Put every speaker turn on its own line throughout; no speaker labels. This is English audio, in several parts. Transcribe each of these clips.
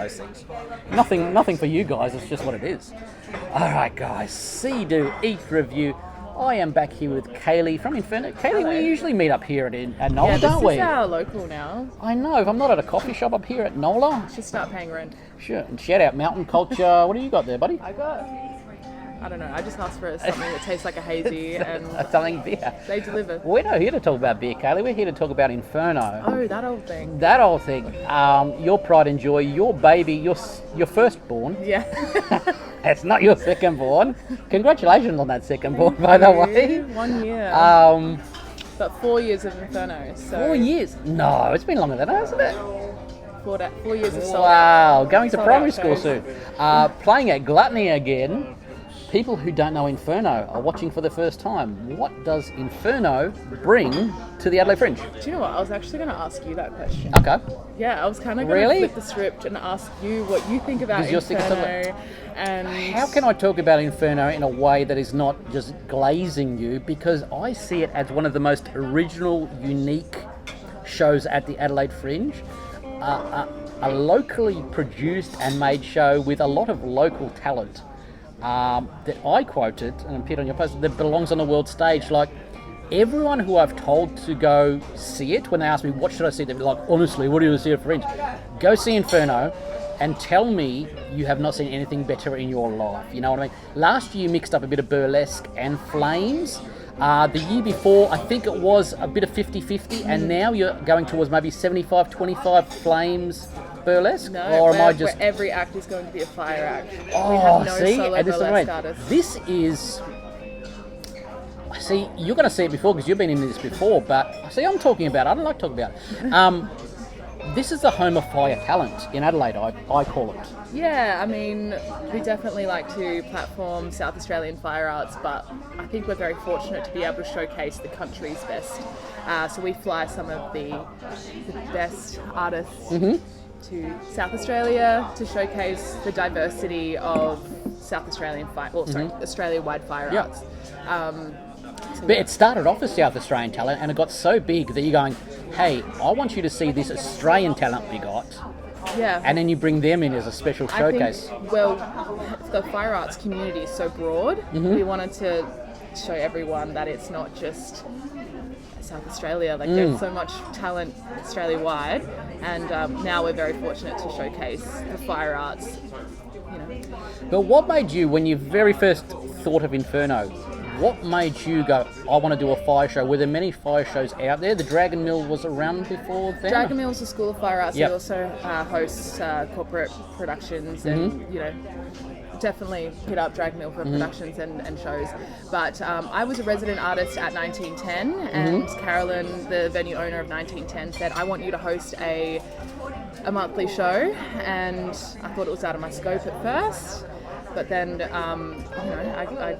those things. Nothing for you guys, it's just what it is. Alright guys, see, do, eat, review. I am back here with Kaylee from Inferno. Kaylee,
Hello.
we usually meet up here at NOLA,
Yeah,
don't we?
this is our local now.
I know, if I'm not at a coffee shop up here at NOLA.
Should start paying rent.
Sure, and shout out Mountain Culture. What do you got there, buddy?
I don't know, I just asked for something that tastes like a hazy and
Something beer.
they deliver.
We're not here to talk about beer, Kaylee. We're here to talk about Inferno.
Oh, that old thing.
That old thing. Your pride and joy, your baby, your firstborn.
Yeah.
It's not your secondborn. Congratulations on that secondborn, by the way.
1 year. But 4 years of Inferno. So
4 years? No, it's been longer than that, hasn't it?
4 years of sold
Wow,
out.
going to
Sold
primary
out
school
shows.
soon. Playing at Gluttony again. People who don't know Inferno are watching for the first time. What does Inferno bring to the Adelaide Fringe?
Do you know what? I was actually going to ask you that question.
Okay.
Yeah, I was kind of going to flip the script and ask you what you think about
Because you're sick of
Inferno. And
How can I talk about Inferno in a way that is not just glazing you? Because I see it as one of the most original, unique shows at the Adelaide Fringe. A locally produced and made show with a lot of local talent. That I quoted and appeared on your post that belongs on the world stage. Like everyone who I've told to go see it, when they ask me what should I see, they're like, honestly, what do you see at Fringe? Go see Inferno and tell me you have not seen anything better in your life. You know what I mean? Last year you mixed up a bit of burlesque and flames. The year before, I think it was a bit of 50-50, and now you're going towards maybe 75-25 flames burlesque, or am I just?
Where every act is going to be a fire act.
Oh,
we have no
see,
solo
and this is
burlesque
right.
artists.
This is. See, you're going to see it before because you've been in this before, but see, I'm talking about. I don't like talking about it. This is the home of fire talent in Adelaide. I call it.
Yeah, I mean, we definitely like to platform South Australian fire arts, but I think we're very fortunate to be able to showcase the country's best. So we fly some of the best artists to South Australia to showcase the diversity of South Australian Australia-wide fire arts.
But it started off as South Australian talent, and it got so big that you're going, hey, I want you to see this Australian talent we got.
Yeah.
And then you bring them in as a special showcase.
I think, well, the fire arts community is so broad. We wanted to show everyone that it's not just South Australia. Like there's so much talent Australia-wide, and now we're very fortunate to showcase the fire arts. You know.
But what made you, when you very first thought of Inferno, what made you go, I want to do a fire show? Were there many fire shows out there? The Dragon Mill was around before then?
Dragon Mill's a school of fire arts.
Yep.
They also host corporate productions and, you know, definitely hit up Dragon Mill for productions and shows. But I was a resident artist at 1910 and Carolyn, the venue owner of 1910, said, I want you to host a monthly show, and I thought it was out of my scope at first. But then, you know, I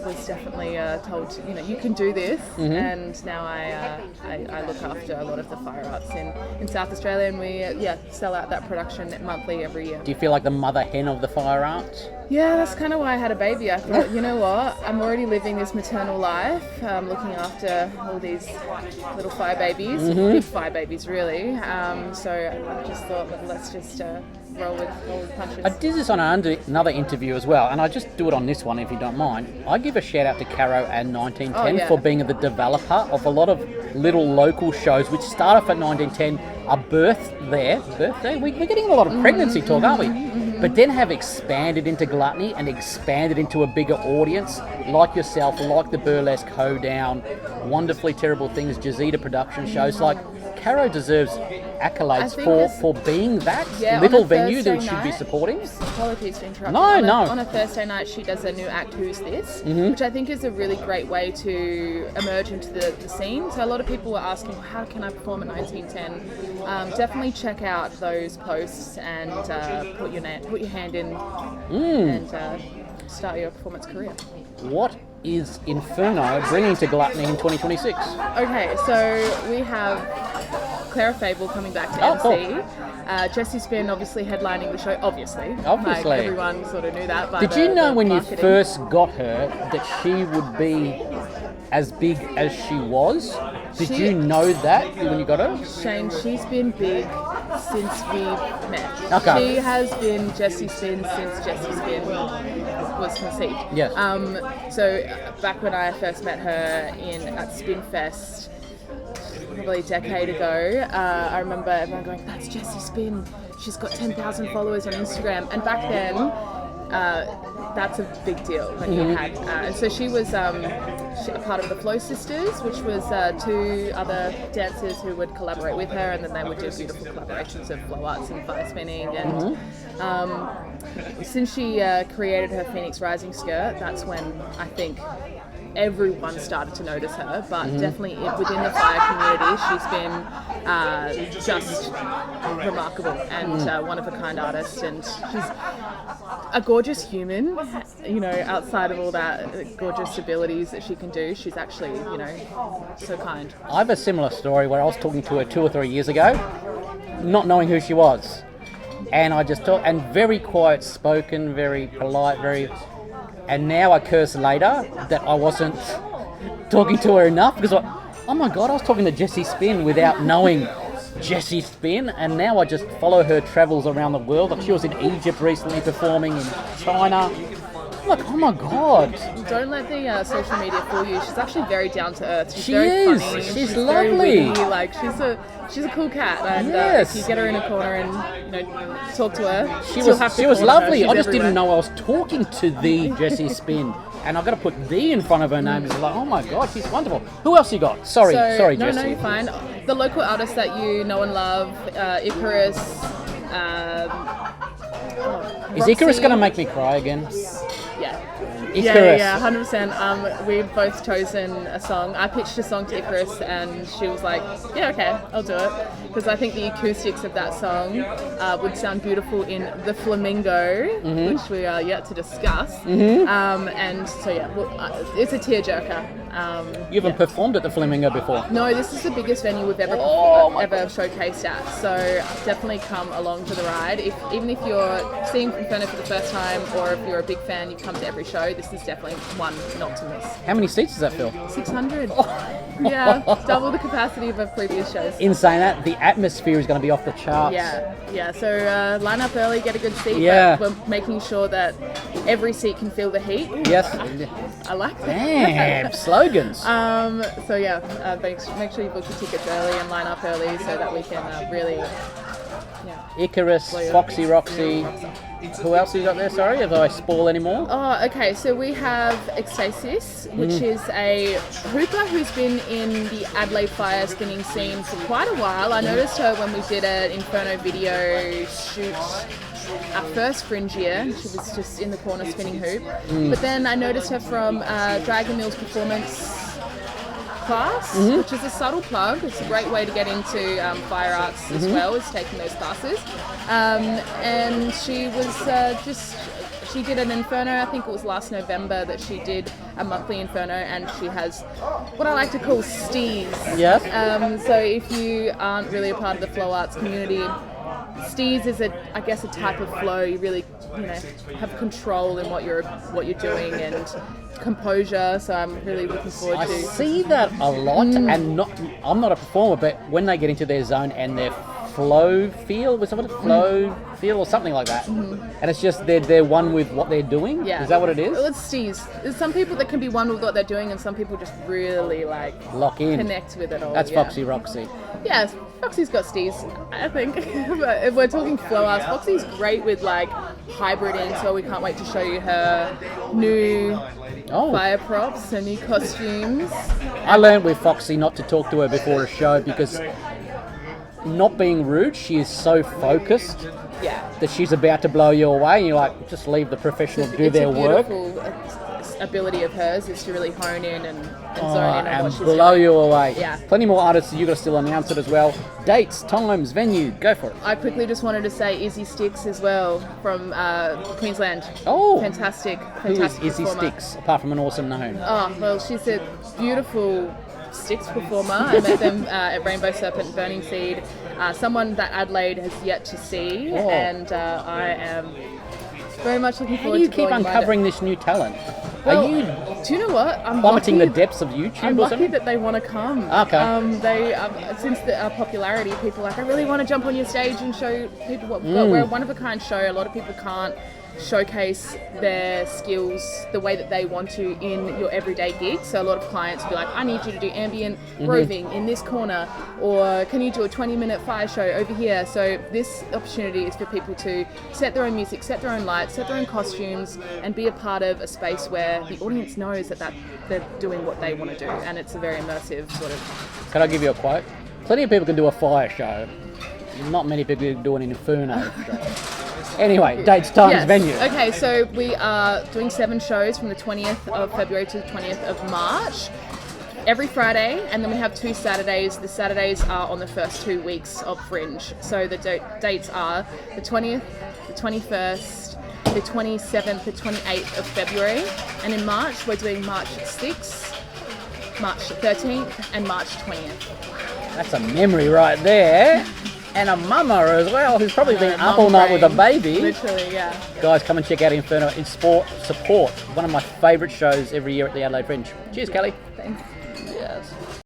was definitely told, you know, you can do this. And now I look after a lot of the fire arts in South Australia, and we, sell out that production monthly every year.
Do you feel like the mother hen of the fire arts?
Yeah, that's kind of why I had a baby. I thought, you know what, I'm already living this maternal life, looking after all these little fire babies, big fire babies really. So I just thought, let's just roll with punches.
I did this on another interview as well, and I just do it on this one if you don't mind. I give a shout out to Caro and 1910 for being the developer of a lot of little local shows which start off at 1910, are birthday. We're getting a lot of pregnancy talk, aren't we? But then have expanded into Gluttony and expanded into a bigger audience, like yourself, like the Burlesque Hoedown, Wonderfully Terrible Things, 𝔸𝕬𝕚𝕚𝕟𝕠 production shows. Like, Caro deserves accolades for being that little venue that we should be supporting.
Apologies for interrupting.
No.
On a Thursday night, she does a new act, Who's This? Which I think is a really great way to emerge into the scene. So a lot of people were asking, how can I perform at 1910? Definitely check out those posts and put your hand in and start your performance career.
What is Inferno bringing to Gluttony in 2026?
Okay, so we have Clara Fable coming back to MC.
Cool.
Jessie Spin obviously headlining the show, obviously.
Obviously.
Like, everyone sort of knew that.
Did you know when you first got her that she would be as big as she was? Did you know that when you got her?
Shane, she's been big since we've met.
Okay.
She has been Jessie Spin since Jessie Spin was conceived.
Yes.
So back when I first met her at Spin Fest, probably a decade ago, I remember everyone going, "That's Jessie Spin. She's got 10,000 followers on Instagram." And back then, that's a big deal when you had. And so she was a part of the Flow Sisters, which was 2 other dancers who would collaborate with her, and then they would do beautiful collaborations of flow arts and fire spinning. And since she created her Phoenix Rising skirt, that's when I think everyone started to notice her, but definitely within the fire community, she's been just remarkable and one of a kind artist, and she's a gorgeous human, you know, outside of all that gorgeous abilities that she can do. She's actually, you know, so kind.
I have a similar story where I was talking to her 2 or 3 years ago, not knowing who she was, and I just talked, and very quiet spoken, very polite, and now I curse later that I wasn't talking to her enough, because oh my god, I was talking to Jessie Spin without knowing Jessie Spin, and now I just follow her travels around the world. Like she was in Egypt recently performing, in China. I'm like, oh my god.
Don't let the social media fool you. She's actually very down to earth. She's
She
very
is.
funny.
She's
very
lovely.
witty. Like she's a cool cat, and
Yes.
if you get her in a corner and, you know, talk to her,
She
you'll have to
was
corner her.
lovely.
She's
I just
everywhere.
didn't know I was talking to the Jessie Spin, and I've got to put the in front of her name. It's like, oh my god, she's wonderful. Who else you got? Sorry,
No,
Jessie.
no, you're fine. The local artists that you know and love, Icarus.
Is Icarus
Roxy.
going to make me cry again?
Yeah.
Icarus.
Yeah, 100%. We've both chosen a song. I pitched a song to Icarus, and she was like, "Yeah, okay, I'll do it," because I think the acoustics of that song would sound beautiful in the Flamingo, which we are yet to discuss. And so yeah, it's a tearjerker.
You haven't performed at the Flamingo before.
No, this is the biggest venue we've ever ever showcased at. So definitely come along for the ride. Even if you're seeing Inferno for the first time, or if you're a big fan, you come to every show. This is definitely one not to miss.
How many seats does that fill?
600. Yeah, double the capacity of our previous shows.
In saying that, the atmosphere is going to be off the charts.
Yeah. So line up early, get a good seat.
Yeah.
But we're making sure that every seat can feel the heat.
Yes.
I like that.
Damn, slogans.
So yeah, make sure you book your tickets early and line up early so that we can really. Yeah.
Icarus, Foxy Roxy. Who else have you got there? Sorry, if I spoil any more.
Oh, okay. So we have ecstasis, which is a hooper who's been in the Adelaide fire spinning scene for quite a while. I noticed her when we did an Inferno video shoot. Our first Fringe year, she was just in the corner spinning hoop. But then I noticed her from 𝔸𝕚𝕚𝕟𝕠's performance class, which is a subtle plug. It's a great way to get into fire arts as well, is taking those classes. And she was she did an Inferno, I think it was last November that she did a monthly Inferno, and she has what I like to call stees.
Yes.
So if you aren't really a part of the flow arts community, stees is I guess a type of flow. You really, have control in what you're doing, and composure. So I'm really looking forward
I
to.
see that a lot, and I'm not a performer, but when they get into their zone and their flow feel, was it flow feel or something like that, and it's just they're one with what they're doing.
Yeah.
Is that what it is?
Well, it's stees. There's some people that can be one with what they're doing, and some people just really
Lock in.
connect with it all.
That's
yeah.
Foxy Roxy.
Yeah, Foxy's got stees, I think. But if we're talking flow arts, Foxy's great with hybriding, so we can't wait to show you her new fire props, her new costumes.
I learned with Foxy not to talk to her before a show because, not being rude, she is so focused that she's about to blow you away, and you're like, just leave the professional do their work.
It's a beautiful ability of hers is to really hone in and zone in on what she's
blow
doing.
you away.
Yeah.
Plenty more artists you got to still announce it as well. Dates, times, venue, go for it.
I quickly just wanted to say Izzy Sticks as well from Queensland.
Oh,
fantastic
who is Izzy
performer.
Sticks apart from an awesome name?
Oh well, she's a beautiful sticks performer. I met them at Rainbow Serpent Burning Seed. Someone that Adelaide has yet to see, and I am very much looking
How
forward
do you
to
keep
going by
uncovering this new talent?
Well,
Are you
Do you know what? I'm
Plummeting
lucky,
the depths of YouTube
I'm
or
lucky
something?
that they want to come.
Okay.
They since the popularity, people are like, I really want to jump on your stage and show people what we've got. We're a one-of-a-kind show. A lot of people can't showcase their skills the way that they want to in your everyday gig. So a lot of clients will be like, I need you to do ambient roving in this corner, or can you do a 20-minute fire show over here? So this opportunity is for people to set their own music, set their own lights, set their own costumes, and be a part of a space where the audience knows that they're doing what they want to do, and it's a very immersive sort of...
Can I give you a quote? Plenty of people can do a fire show. Not many people can do an Inferno show. Anyway, dates, times,
Yes.
venue.
Okay, so we are doing 7 shows from the 20th of February to the 20th of March. Every Friday, and then we have 2 Saturdays. The Saturdays are on the first 2 weeks of Fringe. So the dates are the 20th, the 21st, the 27th, the 28th of February. And in March, we're doing March 6th, March 13th, and March 20th.
That's a memory right there. And a mama as well, who's probably been up
Mum
all night with a
brain.
baby.
Literally, yeah.
Guys, come and check out Inferno in support. One of my favourite shows every year at the Adelaide Fringe. Cheers, Kelly.
Thanks.
Yes.